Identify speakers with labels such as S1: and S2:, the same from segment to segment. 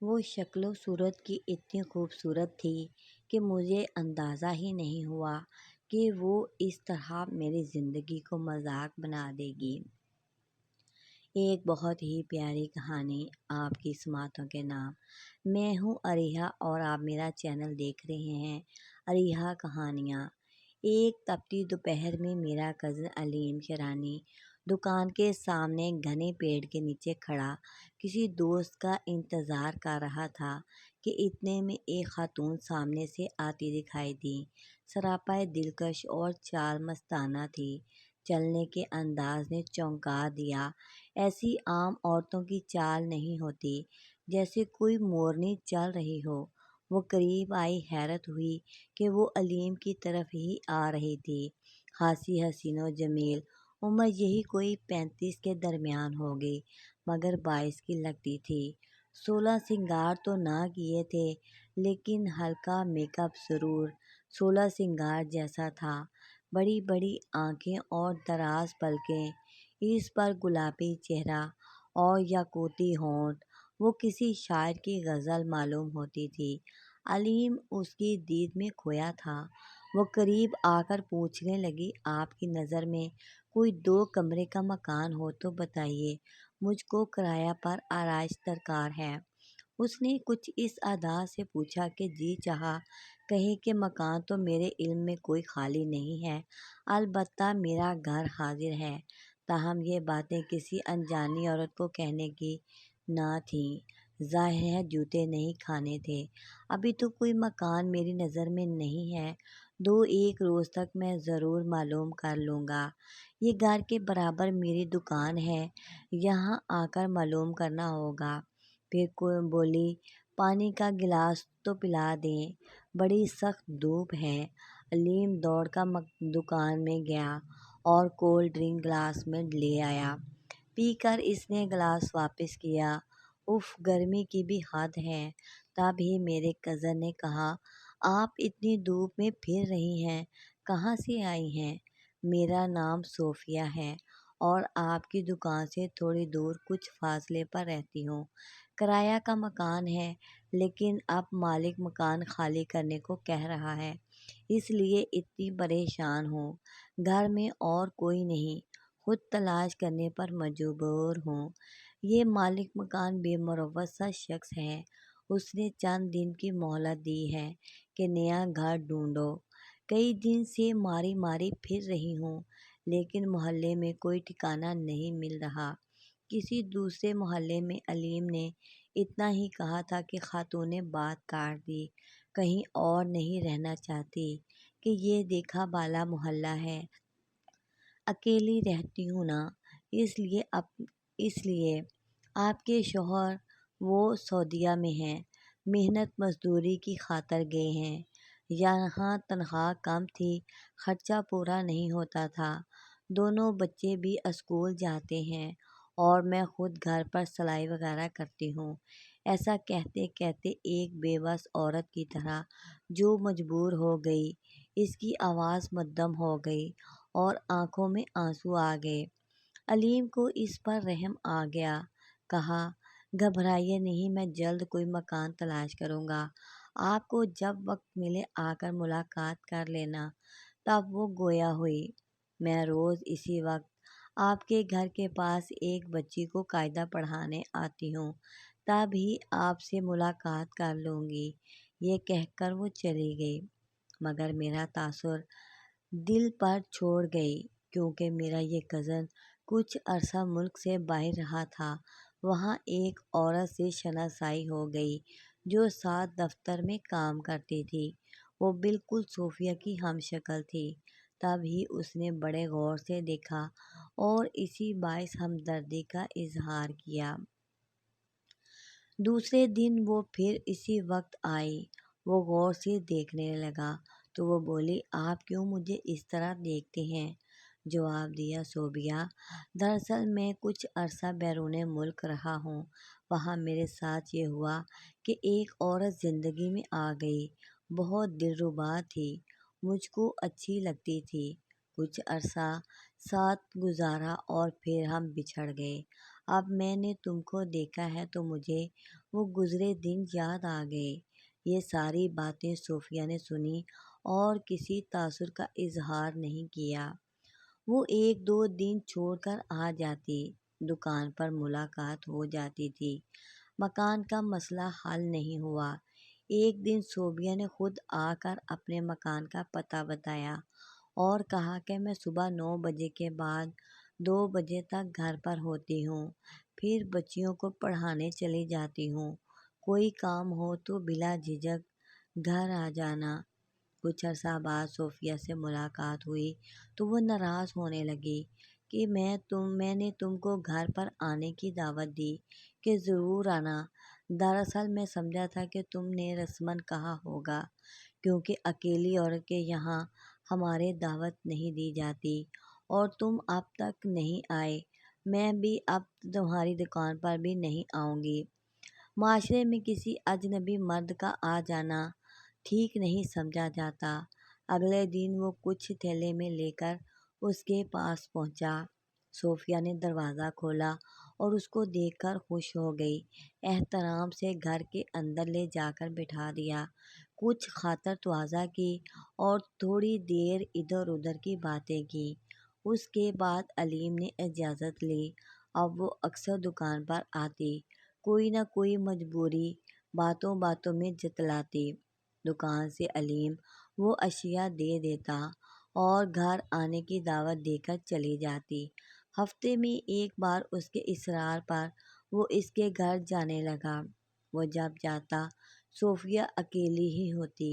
S1: وہ شکل و صورت کی اتنی خوبصورت تھی کہ مجھے اندازہ ہی نہیں ہوا کہ وہ اس طرح میری زندگی کو مذاق بنا دے گی۔ ایک بہت ہی پیاری کہانی آپ کی سماعتوں کے نام۔ میں ہوں اریحا اور آپ میرا چینل دیکھ رہے ہیں اریحا کہانیاں۔ ایک تپتی دوپہر میں میرا کزن علیم شرانی دکان کے سامنے گھنے پیڑ کے نیچے کھڑا کسی دوست کا انتظار کر رہا تھا کہ اتنے میں ایک خاتون سامنے سے آتی دکھائی دی۔ سراپا دلکش اور چال مستانہ تھی۔ چلنے کے انداز نے چونکا دیا۔ ایسی عام عورتوں کی چال نہیں ہوتی، جیسے کوئی مورنی چل رہی ہو۔ وہ قریب آئی، حیرت ہوئی کہ وہ علیم کی طرف ہی آ رہی تھی۔ خاصی حسین و جمیل، عمر یہی کوئی 35 کے درمیان ہوگی، مگر 22 کی لگتی تھی۔ 16 سنگار تو نہ کیے تھے، لیکن ہلکا میک اپ ضرور 16 سنگار جیسا تھا۔ بڑی بڑی آنکھیں اور دراز پلکیں، اس پر گلابی چہرہ اور یاقوتی ہونٹ، وہ کسی شاعر کی غزل معلوم ہوتی تھی۔ علیم اس کی دید میں کھویا تھا۔ وہ قریب آ کر پوچھنے لگی، آپ کی نظر میں کوئی 2 کمرے کا مکان ہو تو بتائیے، مجھ کو کرایہ پر آرائش درکار ہے۔ اس نے کچھ اس ادا سے پوچھا کہ جی چاہا کہے کہ مکان تو میرے علم میں کوئی خالی نہیں ہے، البتہ میرا گھر حاضر ہے۔ تاہم یہ باتیں کسی انجانی عورت کو کہنے کی نہ تھیں۔ ظاہر ہے جوتے نہیں کھانے تھے۔ ابھی تو کوئی مکان میری نظر میں نہیں ہے، 2-1 روز تک میں ضرور معلوم کر لوں گا۔ یہ گھر کے برابر میری دکان ہے، یہاں آ کر معلوم کرنا ہوگا۔ پھر کوئی بولی، پانی کا گلاس تو پلا دیں، بڑی سخت دھوپ ہے۔ علیم دوڑ کر دکان میں گیا اور کولڈ ڈرنک گلاس میں لے آیا۔ پی کر اس نے گلاس واپس کیا۔ اف، گرمی کی بھی حد ہے۔ تب ہی میرے کزن نے کہا، آپ اتنی دھوپ میں پھر رہی ہیں، کہاں سے آئی ہیں؟ میرا نام صوفیہ ہے اور آپ کی دکان سے تھوڑی دور کچھ فاصلے پر رہتی ہوں۔ کرایہ کا مکان ہے، لیکن اب مالک مکان خالی کرنے کو کہہ رہا ہے، اس لیے اتنی پریشان ہوں۔ گھر میں اور کوئی نہیں، خود تلاش کرنے پر مجبور ہوں۔ یہ مالک مکان بے مروت سا شخص ہے، اس نے چند دن کی مہلت دی ہے کہ نیا گھر ڈھونڈو۔ کئی دن سے ماری ماری پھر رہی ہوں، لیکن محلے میں کوئی ٹھکانہ نہیں مل رہا۔ کسی دوسرے محلے میں علیم نے اتنا ہی کہا تھا کہ خاتون نے بات کاٹ دی، کہیں اور نہیں رہنا چاہتی کہ یہ دیکھا بالا محلہ ہے، اکیلی رہتی ہوں نا، اس لیے آپ کے شوہر وہ سعودیہ میں ہیں، محنت مزدوری کی خاطر گئے ہیں۔ یہاں تنخواہ کم تھی، خرچہ پورا نہیں ہوتا تھا۔ دونوں بچے بھی اسکول جاتے ہیں اور میں خود گھر پر سلائی وغیرہ کرتی ہوں۔ ایسا کہتے کہتے ایک بے بس عورت کی طرح جو مجبور ہو گئی، اس کی آواز مدھم ہو گئی اور آنکھوں میں آنسو آ گئے۔ علیم کو اس پر رحم آ گیا۔ کہا، گھبرائیے نہیں، میں جلد کوئی مکان تلاش کروں گا، آپ کو جب وقت ملے آ کر ملاقات کر لینا۔ تب وہ گویا ہوئی، میں روز اسی وقت آپ کے گھر کے پاس ایک بچی کو قاعدہ پڑھانے آتی ہوں، تب ہی آپ سے ملاقات کر لوں گی۔ یہ کہہ کر وہ چلی گئی، مگر میرا تاثر دل پر چھوڑ گئی، کیونکہ میرا یہ کزن کچھ عرصہ ملک سے باہر رہا تھا۔ وہاں ایک عورت سے شناسائی ہو گئی جو ساتھ دفتر میں کام کرتی تھی۔ وہ بالکل صوفیہ کی ہم شکل تھی۔ تب ہی اس نے بڑے غور سے دیکھا اور اسی باعث ہمدردی کا اظہار کیا۔ دوسرے دن وہ پھر اسی وقت آئی۔ وہ غور سے دیکھنے لگا تو وہ بولی، آپ کیوں مجھے اس طرح دیکھتے ہیں؟ جواب دیا، صوفیہ، دراصل میں کچھ عرصہ بیرون ملک رہا ہوں، وہاں میرے ساتھ یہ ہوا کہ ایک عورت زندگی میں آ گئی، بہت دلربا تھی، مجھ کو اچھی لگتی تھی، کچھ عرصہ ساتھ گزارا اور پھر ہم بچھڑ گئے۔ اب میں نے تم کو دیکھا ہے تو مجھے وہ گزرے دن یاد آ گئے۔ یہ ساری باتیں صوفیہ نے سنی اور کسی تاثر کا اظہار نہیں کیا۔ وہ ایک دو دن چھوڑ کر آ جاتی، دکان پر ملاقات ہو جاتی تھی، مکان کا مسئلہ حل نہیں ہوا۔ ایک دن صوفیہ نے خود آ کر اپنے مکان کا پتہ بتایا اور کہا کہ میں صبح 9 بجے کے بعد 2 بجے تک گھر پر ہوتی ہوں، پھر بچیوں کو پڑھانے چلی جاتی ہوں، کوئی کام ہو تو بلا جھجک گھر آ جانا۔ کچھ عرصہ بعد صوفیہ سے ملاقات ہوئی تو وہ ناراض ہونے لگی کہ میں نے تم کو گھر پر آنے کی دعوت دی کہ ضرور آنا۔ دراصل میں سمجھا تھا کہ تم نے رسماً کہا ہوگا، کیونکہ اکیلی عورت کے یہاں ہمارے دعوت نہیں دی جاتی اور تم اب تک نہیں آئے۔ میں بھی اب تمہاری دکان پر بھی نہیں آؤں گی۔ معاشرے میں کسی اجنبی مرد کا آ جانا ٹھیک نہیں سمجھا جاتا۔ اگلے دن وہ کچھ تھیلے میں لے کر اس کے پاس پہنچا۔ صوفیہ نے دروازہ کھولا اور اس کو دیکھ کر خوش ہو گئی۔ احترام سے گھر کے اندر لے جا کر بٹھا دیا، کچھ خاطر تواضع کی اور تھوڑی دیر ادھر ادھر کی باتیں کی۔ اس کے بعد علیم نے اجازت لی۔ اب وہ اکثر دکان پر آتی، کوئی نہ کوئی مجبوری باتوں باتوں میں جتلاتی۔ دکان سے علیم وہ اشیاء دے دیتا اور گھر آنے کی دعوت دے کر چلی جاتی۔ ہفتے میں ایک بار اس کے اصرار پر وہ اس کے گھر جانے لگا۔ وہ جب جاتا صوفیہ اکیلی ہی ہوتی،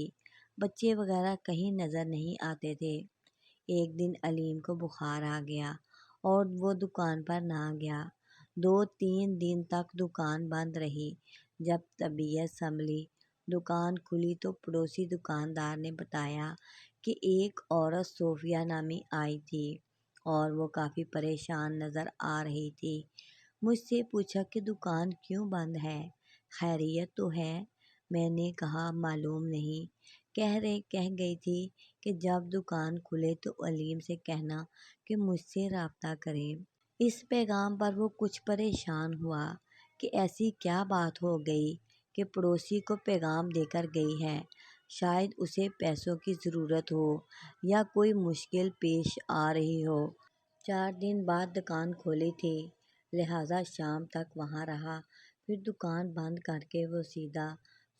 S1: بچے وغیرہ کہیں نظر نہیں آتے تھے۔ ایک دن علیم کو بخار آ گیا اور وہ دکان پر نہ گیا۔ 2-3 دن تک دکان بند رہی۔ جب طبیعت سنبھلی، دکان کھلی تو پڑوسی دکاندار نے بتایا کہ ایک عورت صوفیہ نامی آئی تھی اور وہ کافی پریشان نظر آ رہی تھی۔ مجھ سے پوچھا کہ دکان کیوں بند ہے، خیریت تو ہے؟ میں نے کہا معلوم نہیں، کہہ گئی تھی کہ جب دکان کھلے تو علیم سے کہنا کہ مجھ سے رابطہ کریں۔ اس پیغام پر وہ کچھ پریشان ہوا کہ ایسی کیا بات ہو گئی کہ پڑوسی کو پیغام دے کر گئی ہے، شاید اسے پیسوں کی ضرورت ہو یا کوئی مشکل پیش آ رہی ہو۔ 4 دن بعد دکان کھولی تھی، لہٰذا شام تک وہاں رہا، پھر دکان بند کر کے وہ سیدھا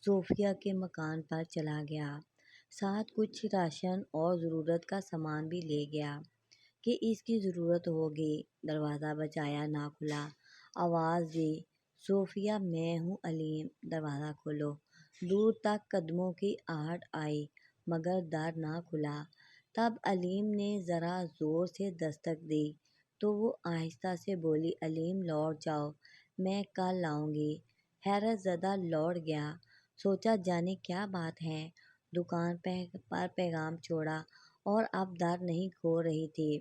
S1: صوفیہ کے مکان پر چلا گیا۔ ساتھ کچھ راشن اور ضرورت کا سامان بھی لے گیا کہ اس کی ضرورت ہوگی۔ دروازہ بجایا، نہ کھلا۔ آواز دی، صوفیہ میں ہوں علیم، دروازہ کھولو۔ دور تک قدموں کی آہٹ آئی مگر در نہ کھلا۔ تب علیم نے ذرا زور سے دستک دی تو وہ آہستہ سے بولی، علیم لوٹ جاؤ، میں کل آؤں گی۔ حیرت زدہ لوٹ گیا، سوچا جانے کیا بات ہے۔ دکان پر پیغام چھوڑا اور اب در نہیں کھول رہی تھی۔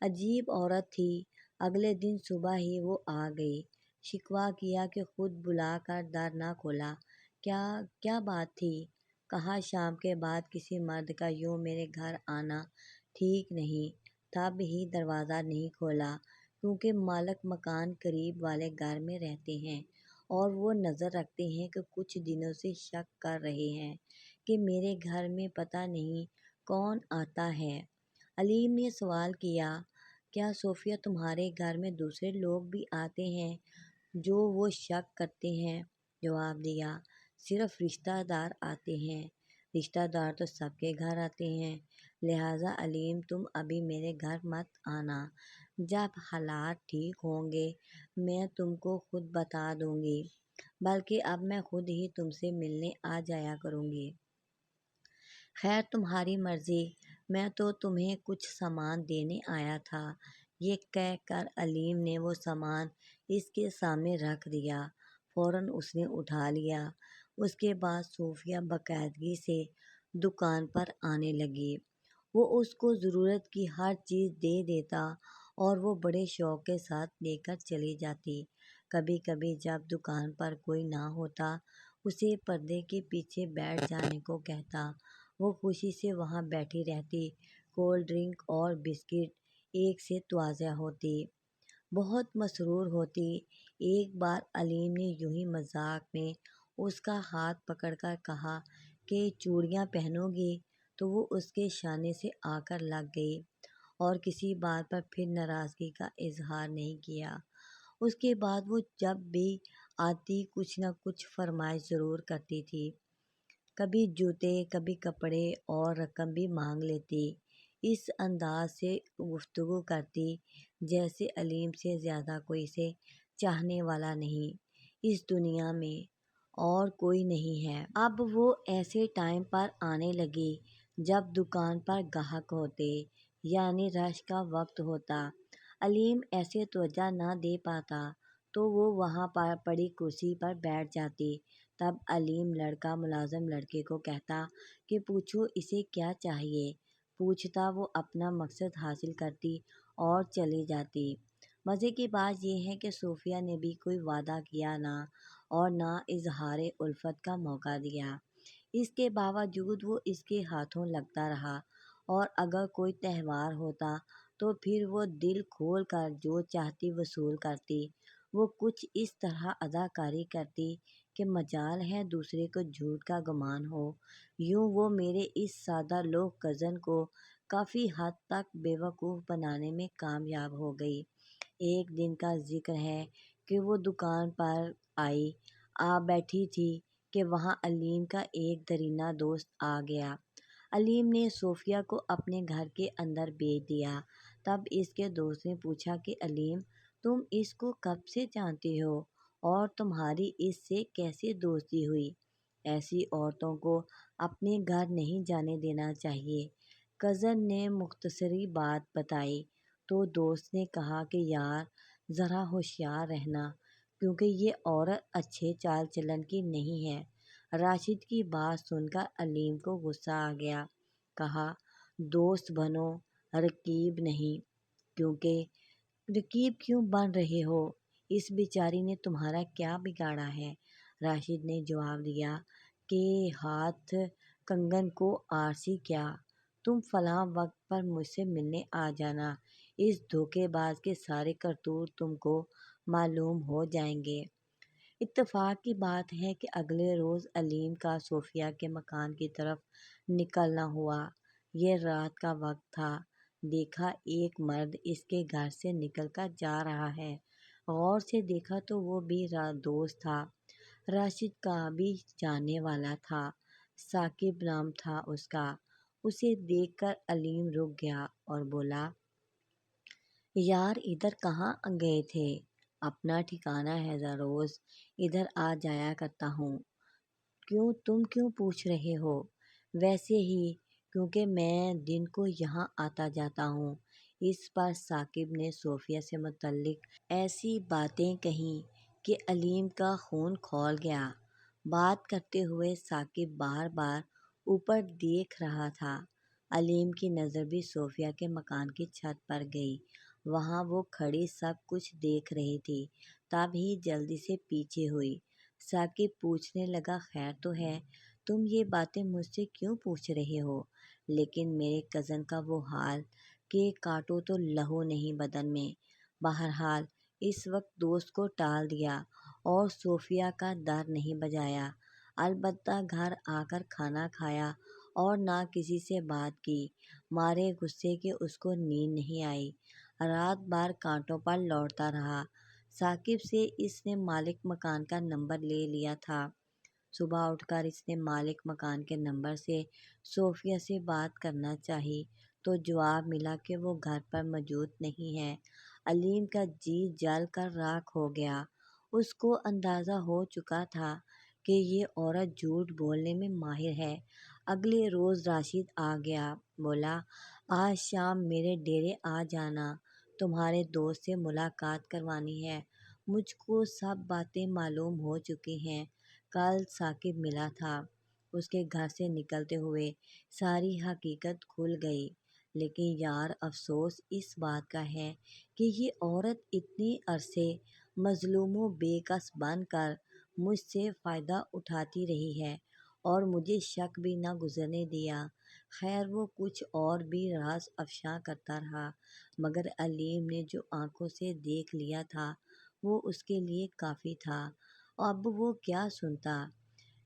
S1: عجیب عورت تھی۔ اگلے دن صبح ہی وہ آ گئی، شکوہ کیا کہ خود بلا کر در نہ کھولا۔ کیا بات تھی؟ کہا شام کے بعد کسی مرد کا یوں میرے گھر آنا ٹھیک نہیں۔ تب ہی دروازہ نہیں کھولا کیونکہ مالک مکان قریب والے گھر میں رہتے ہیں اور وہ نظر رکھتے ہیں کہ کچھ دنوں سے شک کر رہے ہیں کہ میرے گھر میں پتہ نہیں کون آتا ہے۔ علیم نے سوال کیا، کیا صوفیہ تمہارے گھر میں دوسرے لوگ بھی آتے ہیں جو وہ شک کرتے ہیں؟ جواب دیا، صرف رشتہ دار آتے ہیں۔ رشتہ دار تو سب کے گھر آتے ہیں، لہٰذا علیم تم ابھی میرے گھر مت آنا، جب حالات ٹھیک ہوں گے میں تم کو خود بتا دوں گی، بلکہ اب میں خود ہی تم سے ملنے آ جایا کروں گی۔ خیر تمہاری مرضی، میں تو تمہیں کچھ سامان دینے آیا تھا۔ یہ کہہ کر علیم نے وہ سامان اس کے سامنے رکھ دیا۔ فوراً اس نے اٹھا لیا۔ اس کے بعد صوفیہ باقاعدگی سے دکان پر آنے لگی۔ وہ اس کو ضرورت کی ہر چیز دے دیتا اور وہ بڑے شوق کے ساتھ لے کر چلی جاتی۔ کبھی کبھی جب دکان پر کوئی نہ ہوتا اسے پردے کے پیچھے بیٹھ جانے کو کہتا، وہ خوشی سے وہاں بیٹھی رہتی، کولڈ ڈرنک اور بسکٹ ایک سے تواضع ہوتی۔ بہت مسرور ہوتی۔ ایک بار علیم نے یوں ہی مذاق میں اس کا ہاتھ پکڑ کر کہا کہ چوڑیاں پہنو گی، تو وہ اس کے شانے سے آ کر لگ گئی اور کسی بات پر پھر ناراضگی کا اظہار نہیں کیا۔ اس کے بعد وہ جب بھی آتی کچھ نہ کچھ فرمائش ضرور کرتی تھی، کبھی جوتے، کبھی کپڑے اور رقم بھی مانگ لیتی، اس انداز سے گفتگو کرتی جیسے علیم سے زیادہ کوئی اسے چاہنے والا نہیں اس دنیا میں اور کوئی نہیں ہے۔ اب وہ ایسے ٹائم پر آنے لگی جب دکان پر گاہک ہوتے، یعنی رش کا وقت ہوتا۔ علیم ایسے توجہ نہ دے پاتا تو وہ وہاں پر پڑی کرسی پر بیٹھ جاتی۔ تب علیم لڑکا ملازم لڑکے کو کہتا کہ پوچھو اسے کیا چاہیے۔ پوچھتا، وہ اپنا مقصد حاصل کرتی اور چلی جاتی۔ مزے کی بات یہ ہے کہ صوفیہ نے بھی کوئی وعدہ کیا نہ اور نہ اظہار الفت کا موقع دیا۔ اس کے باوجود وہ اس کے ہاتھوں لگتا رہا اور اگر کوئی تہوار ہوتا تو پھر وہ دل کھول کر جو چاہتی وصول کرتی۔ وہ کچھ اس طرح اداکاری کرتی کہ مجال ہے دوسرے کو جھوٹ کا گمان ہو۔ یوں وہ میرے اس سادہ لوح کزن کو کافی حد تک بے وقوف بنانے میں کامیاب ہو گئی۔ ایک دن کا ذکر ہے کہ وہ دکان پر آ بیٹھی تھی کہ وہاں علیم کا ایک دیرینہ دوست آ گیا۔ علیم نے صوفیہ کو اپنے گھر کے اندر بھیج دیا۔ تب اس کے دوست نے پوچھا کہ علیم، تم اس کو کب سے جانتی ہو اور تمہاری اس سے کیسے دوستی ہوئی؟ ایسی عورتوں کو اپنے گھر نہیں جانے دینا چاہیے۔ کزن نے مختصری بات بتائی تو دوست نے کہا کہ یار ذرا ہوشیار رہنا، کیونکہ یہ عورت اچھے چال چلن کی نہیں ہے۔ راشد کی بات سن کر علیم کو غصہ آ گیا۔ کہا، دوست بنو، رقیب نہیں۔ کیونکہ رقیب کیوں بن رہے ہو؟ اس بیچاری نے تمہارا کیا بگاڑا ہے؟ راشد نے جواب دیا کہ ہاتھ کنگن کو آرسی کیا، تم فلاں وقت پر مجھ سے ملنے آ جانا، اس دھوکے باز کے سارے کرتوت تم کو معلوم ہو جائیں گے۔ اتفاق کی بات ہے کہ اگلے روز علیم کا صوفیہ کے مکان کی طرف نکلنا ہوا۔ یہ رات کا وقت تھا۔ دیکھا ایک مرد اس کے گھر سے نکل کر جا رہا ہے۔ غور سے دیکھا تو وہ بھی دوست تھا، راشد کا بھی جاننے والا تھا، ثاقب نام تھا اس کا۔ اسے دیکھ کر علیم رک گیا اور بولا، یار ادھر کہاں گئے تھے؟ اپنا ٹھکانہ ہے، روز ادھر آ جایا کرتا ہوں۔ کیوں، تم کیوں پوچھ رہے ہو؟ ویسے ہی، کیونکہ میں دن کو یہاں آتا جاتا ہوں۔ اس پر ثاقب نے صوفیہ سے متعلق ایسی باتیں کہیں کہ علیم کا خون کھول گیا۔ بات کرتے ہوئے ثاقب بار بار اوپر دیکھ رہا تھا۔ علیم کی نظر بھی صوفیہ کے مکان کی چھت پر گئی۔ وہاں وہ کھڑی سب کچھ دیکھ رہی تھی، تب ہی جلدی سے پیچھے ہوئی۔ ثاقب پوچھنے لگا، خیر تو ہے؟ تم یہ باتیں مجھ سے کیوں پوچھ رہے ہو؟ لیکن میرے کزن کا وہ حال کہ کاٹو تو لہو نہیں بدن میں۔ بہرحال اس وقت دوست کو ٹال دیا اور صوفیہ کا در نہیں بجایا، البتہ گھر آ کر کھانا کھایا اور نہ کسی سے بات کی۔ مارے غصے کے اس کو نیند نہیں آئی، رات بھر کانٹوں پر لوٹتا رہا۔ ثاقب سے اس نے مالک مکان کا نمبر لے لیا تھا۔ صبح اٹھ کر اس نے مالک مکان کے نمبر سے صوفیہ سے بات کرنا چاہی تو جواب ملا کہ وہ گھر پر موجود نہیں ہے۔ علیم کا جی جل کر راکھ ہو گیا۔ اس کو اندازہ ہو چکا تھا کہ یہ عورت جھوٹ بولنے میں ماہر ہے۔ اگلے روز راشد آ گیا، بولا، آج شام میرے ڈیرے آ جانا، تمہارے دوست سے ملاقات کروانی ہے۔ مجھ کو سب باتیں معلوم ہو چکی ہیں۔ کل ثاقب ملا تھا، اس کے گھر سے نکلتے ہوئے ساری حقیقت کھل گئی۔ لیکن یار افسوس اس بات کا ہے کہ یہ عورت اتنے عرصے مظلوم و بے کس بن کر مجھ سے فائدہ اٹھاتی رہی ہے اور مجھے شک بھی نہ گزرنے دیا۔ خیر وہ کچھ اور بھی راز افشاں کرتا رہا، مگر علیم نے جو آنکھوں سے دیکھ لیا تھا وہ اس کے لیے کافی تھا۔ اب وہ کیا سنتا؟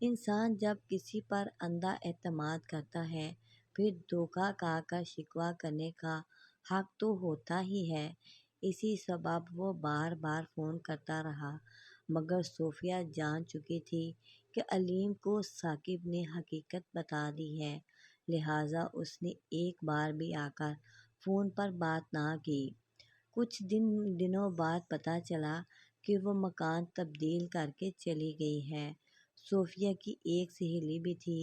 S1: انسان جب کسی پر اندھا اعتماد کرتا ہے پھر دھوکہ کھا کر شکوہ کرنے کا حق تو ہوتا ہی ہے۔ اسی سبب وہ بار بار فون کرتا رہا، مگر صوفیہ جان چکی تھی کہ علیم کو ثاقب نے حقیقت بتا دی ہے، لہٰذا اس نے ایک بار بھی آ کر فون پر بات نہ کی۔ کچھ دنوں بعد پتہ چلا کہ وہ مکان تبدیل کر کے چلی گئی ہے۔ صوفیہ کی ایک سہیلی بھی تھی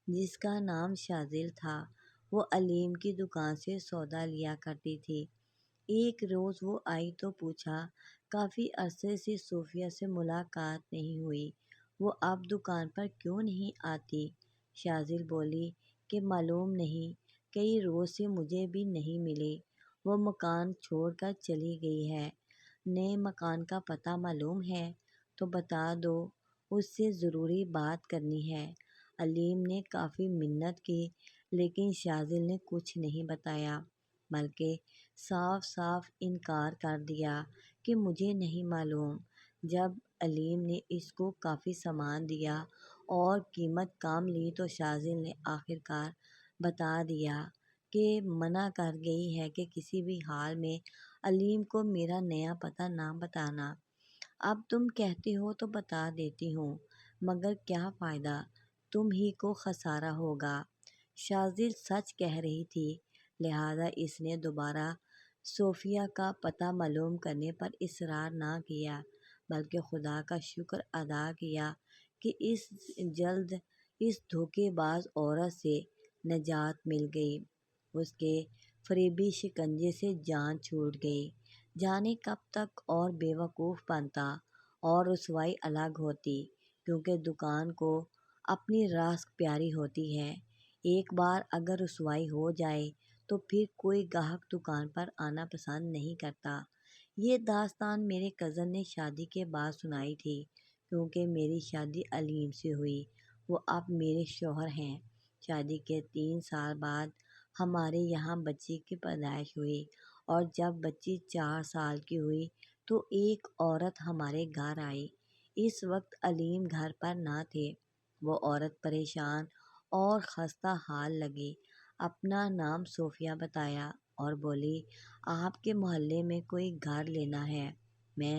S1: جس کا نام شاذل تھا، وہ علیم کی دکان سے سودا لیا کرتی تھی۔ ایک روز وہ آئی تو پوچھا، کافی عرصے سے صوفیہ سے ملاقات نہیں ہوئی، وہ اب دکان پر کیوں نہیں آتی؟ شاذل بولی کہ معلوم نہیں، کئی روز سے مجھے بھی نہیں ملی، وہ مکان چھوڑ کر چلی گئی ہے۔ نئے مکان کا پتہ معلوم ہے تو بتا دو، اس سے ضروری بات کرنی ہے۔ علیم نے کافی منت کی لیکن شاذل نے کچھ نہیں بتایا، بلکہ صاف صاف انکار کر دیا کہ مجھے نہیں معلوم۔ جب علیم نے اس کو کافی سامان دیا اور قیمت کم لی تو شاذل نے آخر کار بتا دیا کہ منع کر گئی ہے کہ کسی بھی حال میں علیم کو میرا نیا پتہ نہ بتانا۔ اب تم کہتے ہو تو بتا دیتی ہوں، مگر کیا فائدہ، تم ہی کو خسارہ ہوگا۔ شاذل سچ کہہ رہی تھی، لہٰذا اس نے دوبارہ صوفیہ کا پتہ معلوم کرنے پر اصرار نہ کیا، بلکہ خدا کا شکر ادا کیا کہ جلد اس دھوکے باز عورت سے نجات مل گئی۔ اس کے فریبی شکنجے سے جان چھوٹ گئی۔ جانے کب تک اور بے وقوف بنتا اور رسوائی الگ ہوتی، کیونکہ دکان کو اپنی رزق پیاری ہوتی ہے۔ ایک بار اگر رسوائی ہو جائے تو پھر کوئی گاہک دکان پر آنا پسند نہیں کرتا۔ یہ داستان میرے کزن نے شادی کے بعد سنائی تھی، کیونکہ میری شادی علیم سے ہوئی، وہ اب میرے شوہر ہیں۔ شادی کے 3 سال بعد ہمارے یہاں بچی کی پیدائش ہوئی، اور جب بچی 4 سال کی ہوئی تو ایک عورت ہمارے گھر آئی۔ اس وقت علیم گھر پر نہ تھے۔ وہ عورت پریشان اور خستہ حال لگی، اپنا نام صوفیہ بتایا اور بولی، آپ کے محلے میں کوئی گھر لینا ہے، میں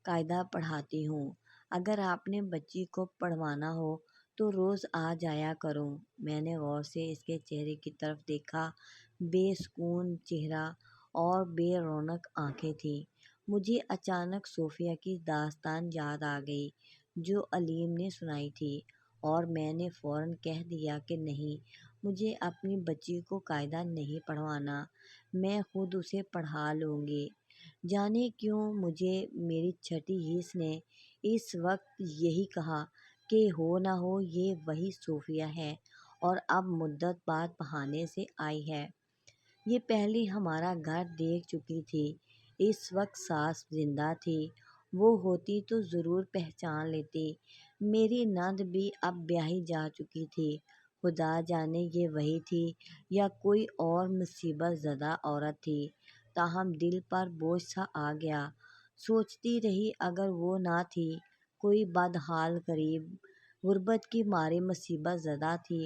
S1: قاعدہ پڑھاتی ہوں، اگر آپ نے بچی کو پڑھوانا ہو تو روز آ جایا کروں۔ میں نے غور سے اس کے چہرے کی طرف دیکھا، بے سکون چہرہ اور بے رونق آنکھیں تھیں۔ مجھے اچانک صوفیہ کی داستان یاد آ گئی جو علیم نے سنائی تھی، اور میں نے فوراً کہہ دیا کہ نہیں، مجھے اپنی بچی کو قاعدہ نہیں پڑھوانا، میں خود اسے پڑھا لوں گی۔ جانے کیوں مجھے میری چھٹی حس نے اس وقت یہی کہا کہ ہو نہ ہو یہ وہی صوفیہ ہے، اور اب مدت بعد بہانے سے آئی ہے۔ یہ پہلے ہمارا گھر دیکھ چکی تھی۔ اس وقت ساس زندہ تھی، وہ ہوتی تو ضرور پہچان لیتی۔ میری نند بھی اب بیاہی جا چکی تھی، خدا جانے یہ وہی تھی یا کوئی اور مصیبت زدہ عورت تھی، تاہم دل پر بوجھ سا آ گیا۔ سوچتی رہی اگر وہ نہ تھی، کوئی بدحال غریب غربت کی مارے مصیبت زدہ تھی،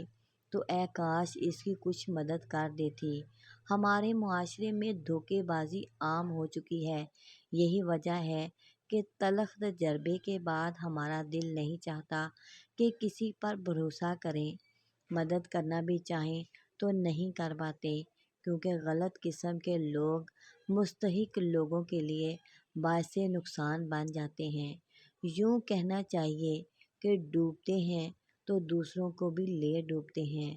S1: تو اے کاش اس کی کچھ مدد کر دیتی۔ ہمارے معاشرے میں دھوکے بازی عام ہو چکی ہے، یہی وجہ ہے کہ تلخ تجربے کے بعد ہمارا دل نہیں چاہتا کہ کسی پر بھروسہ کریں، مدد کرنا بھی چاہیں تو نہیں کر پاتے، کیونکہ غلط قسم کے لوگ مستحق لوگوں کے لیے باعث نقصان بن جاتے ہیں۔ یوں کہنا چاہیے کہ ڈوبتے ہیں تو دوسروں کو بھی لے ڈوبتے ہیں،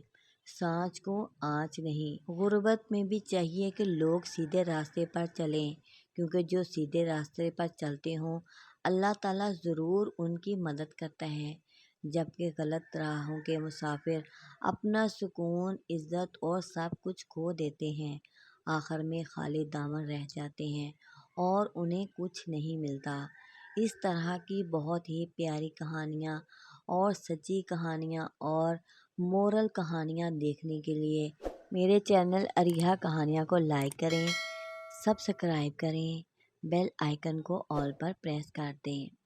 S1: سانچ کو آنچ نہیں۔ غربت میں بھی چاہیے کہ لوگ سیدھے راستے پر چلیں، کیونکہ جو سیدھے راستے پر چلتے ہوں اللہ تعالیٰ ضرور ان کی مدد کرتا ہے، جبکہ غلط راہوں کے مسافر اپنا سکون، عزت اور سب کچھ کھو دیتے ہیں، آخر میں خالی دامن رہ جاتے ہیں اور انہیں کچھ نہیں ملتا۔ اس طرح کی بہت ہی پیاری کہانیاں اور سچی کہانیاں اور مورل کہانیاں دیکھنے کے لیے میرے چینل اریحا کہانیاں کو لائک کریں، سبسکرائب کریں، بیل آئیکن کو آل پر پریس کر دیں۔